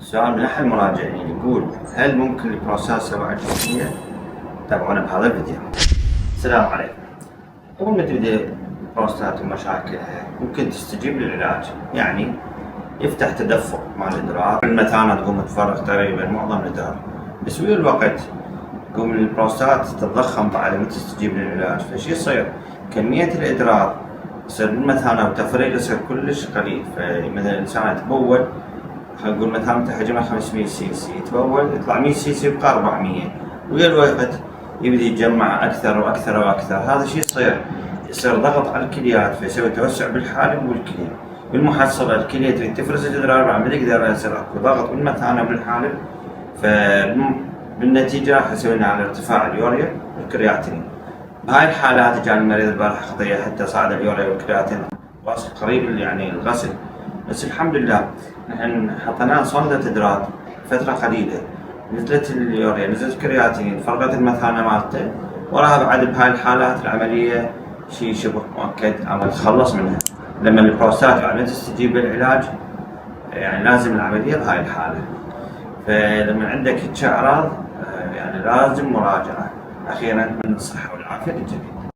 سؤال من أحد المراجعين يقول: هل ممكن للبروستات سرعة جسمية؟ تابعونا بهذا الفيديو. السلام عليكم. قبل ما تبدأ البروستات ومشاكلها ممكن تستجيب للعلاج، يعني يفتح تدفق مع الإدرار، المثانة تقوم تفرغ تقريبا معظم الإدرار، بس ويا الوقت تقوم البروستات تتضخم بعد ما تستجيب للعلاج، فشي يصير كمية الإدرار يصير بالمثانة وتفريغ يصير كلش قليل. فمثلا الإنسان يتبول، خلينا نقول مثلا حجمها 500 سي سي، يتبول يطلع 100 سي سي يبقى 400، ويا الوقت يبدأ يتجمع أكثر وأكثر وأكثر. هذا الشيء يصير ضغط على الكليات، فيسوي توسع بالحالب والكلية. بالمحصلة الكلية تريد تفرز الإدرار بعد ما تقدر، يصير اكو ضغط بالمثانة وبالحالب، فبالنتيجة حسوينا على ارتفاع اليوريا والكرياتين. بهاي الحالات جاء المريض البارحة خطية حتى صعد اليوريا والكرياتين واصل قريب يعني الغسل، بس الحمد لله نحن حطيناه صندة إدرار فترة قليلة، نزلت اليوريا نزلت الكرياتين، فرغت المثانة مالته، وراها بعد بهاي الحالات العملية شيء شبه مؤكد أما نتخلص منها. لما البروستات بعد ما تستجيب للعلاج يعني لازم العملية بهاي الحالة. فلما عندك هيك أعراض يعني لازم مراجعة. أخيرا أتمنى الصحة والعافية للجميع.